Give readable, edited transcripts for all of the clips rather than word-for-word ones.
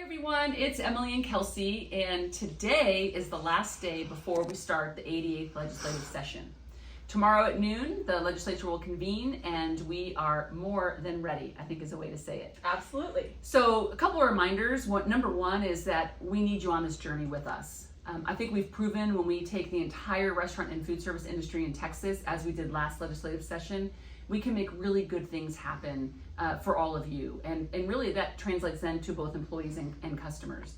Everyone, it's Emily and Kelsey, and today is the last day before we start the 88th legislative session. Tomorrow at noon, the legislature will convene, and we are more than ready, I think is a way to say it. Absolutely. So a couple of reminders. Number one is that we need you on this journey with us. I think we've proven when we take the entire restaurant and food service industry in Texas, as we did last legislative session, we can make really good things happen for all of you. And really that translates then to both employees and customers.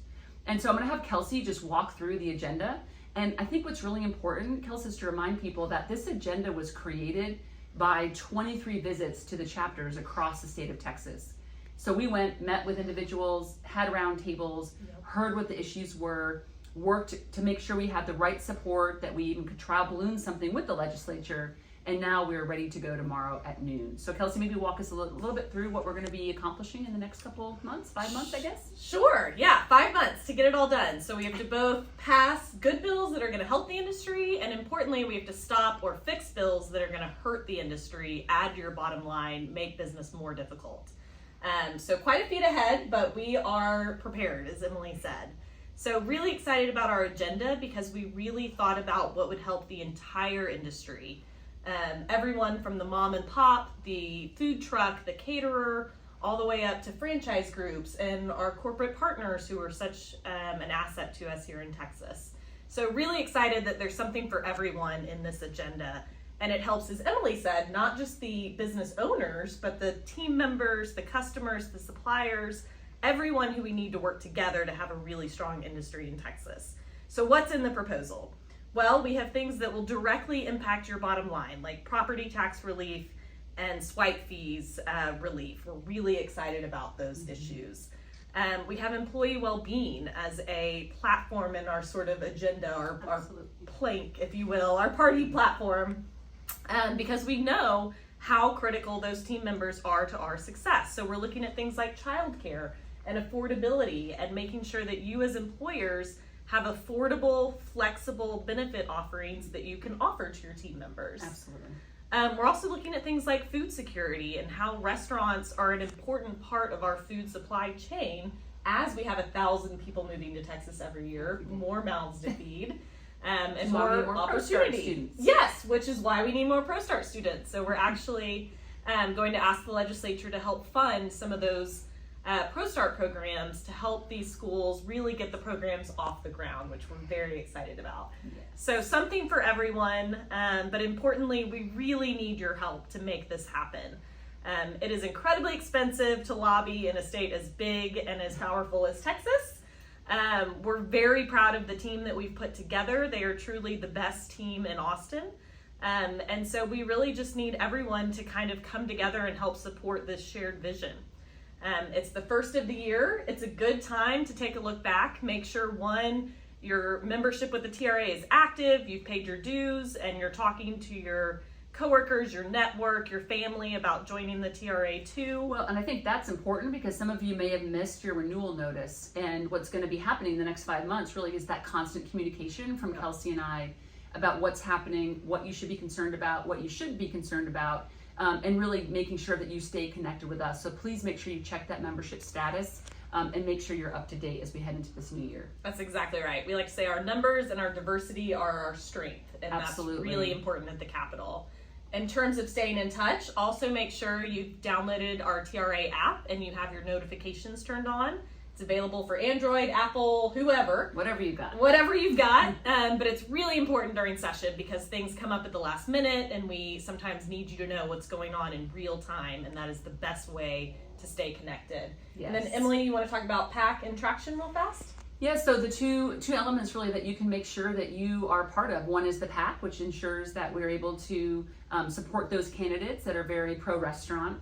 And so I'm gonna have Kelsey just walk through the agenda. And I think what's really important, Kelsey, is to remind people that this agenda was created by 23 visits to the chapters across the state of Texas. So we went, met with individuals, had round tables, heard what the issues were, worked to make sure we had the right support, that we even could trial balloon something with the legislature, and now we're ready to go tomorrow at noon. So Kelsey, maybe walk us a little bit through what we're going to be accomplishing in the next couple months, 5 months, I guess? Sure, yeah, 5 months to get it all done. So we have to both pass good bills that are going to help the industry, and importantly, we have to stop or fix bills that are going to hurt the industry, add to your bottom line, make business more difficult. So quite a feat ahead, but we are prepared, as Emily said. So really excited about our agenda because we really thought about what would help the entire industry. Everyone from the mom and pop, the food truck, the caterer, all the way up to franchise groups and our corporate partners who are such an asset to us here in Texas. So really excited that there's something for everyone in this agenda. And it helps, as Emily said, not just the business owners, but the team members, the customers, the suppliers, everyone who we need to work together to have a really strong industry in Texas. So what's in the proposal? Well, we have things that will directly impact your bottom line, like property tax relief and swipe fees relief. We're really excited about those issues. We have employee well-being as a platform in our sort of agenda, our plank, if you will, our party platform, because we know how critical those team members are to our success. So we're looking at things like childcare and affordability and making sure that you as employers have affordable, flexible benefit offerings that you can offer to your team members. Absolutely. We're also looking at things like food security and how restaurants are an important part of our food supply chain as we have 1,000 people moving to Texas every year, more mouths to feed, and more opportunity. Yes, which is why we need more ProStart students. So we're actually going to ask the legislature to help fund some of those ProStart programs to help these schools really get the programs off the ground, which we're very excited about. Yes. So something for everyone, but importantly, we really need your help to make this happen. It is incredibly expensive to lobby in a state as big and as powerful as Texas. We're very proud of the team that we've put together. They are truly the best team in Austin. And so we really just need everyone to kind of come together and help support this shared vision. It's the first of the year. It's a good time to take a look back. Make sure, one, your membership with the TRA is active, you've paid your dues, and you're talking to your coworkers, your network, your family about joining the TRA too. Well, and I think that's important because some of you may have missed your renewal notice. And what's going to be happening in the next 5 months really is that constant communication from Kelsey and I about what's happening, what you should be concerned about, what you shouldn't be concerned about. And really making sure that you stay connected with us. So please make sure you check that membership status and make sure you're up to date as we head into this new year. That's exactly right. We like to say our numbers and our diversity are our strength, and Absolutely. That's really important at the Capitol. In terms of staying in touch, also make sure you've downloaded our TRA app and you have your notifications turned on. It's available for Android, Apple, whoever. Whatever you've got. Whatever you've got. But it's really important during session because things come up at the last minute and we sometimes need you to know what's going on in real time, and that is the best way to stay connected. Yes. And then Emily, you want to talk about PAC and traction real fast? Yeah, so the two elements really that you can make sure that you are part of. One is the PAC, which ensures that we're able to support those candidates that are very pro-restaurant,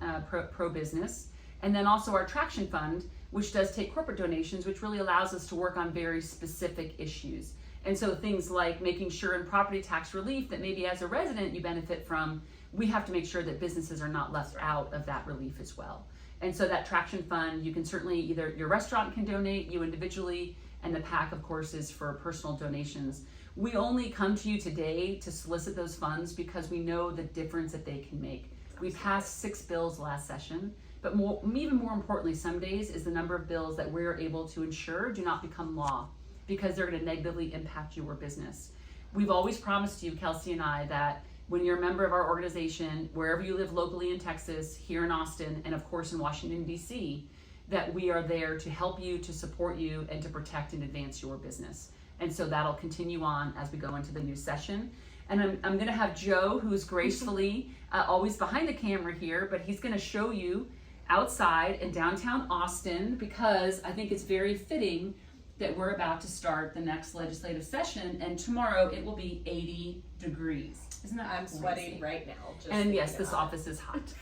pro-business. And then also our Traction Fund, which does take corporate donations, which really allows us to work on very specific issues. And so things like making sure in property tax relief that maybe as a resident you benefit from, we have to make sure that businesses are not left out of that relief as well. And so that Traction Fund, you can certainly either your restaurant can donate, you individually, and the PAC, of course, is for personal donations. We only come to you today to solicit those funds because we know the difference that they can make. We passed 6 bills last session But even more importantly, some days is the number of bills that we're able to ensure do not become law because they're going to negatively impact your business. We've always promised you, Kelsey and I, that when you're a member of our organization, wherever you live locally in Texas, here in Austin, and of course in Washington, D.C., that we are there to help you, to support you, and to protect and advance your business. And so that'll continue on as we go into the new session. And I'm going to have Joe, who's gracefully always behind the camera here, but he's going to show you outside in downtown Austin, because I think it's very fitting that we're about to start the next legislative session, and tomorrow it will be 80 degrees. Isn't that I'm crazy? sweating right now. And yes, this office is hot.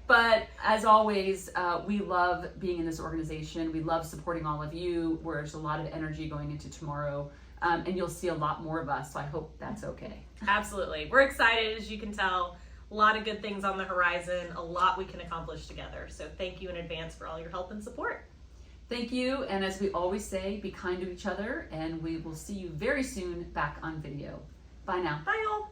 But as always, we love being in this organization. We love supporting all of you, where there's a lot of energy going into tomorrow. And you'll see a lot more of us, so I hope that's okay. Absolutely. We're excited, as you can tell. A lot of good things on the horizon, a lot we can accomplish together. So thank you in advance for all your help and support. Thank you, and as we always say, be kind to each other, and we will see you very soon back on video. Bye now. Bye, y'all.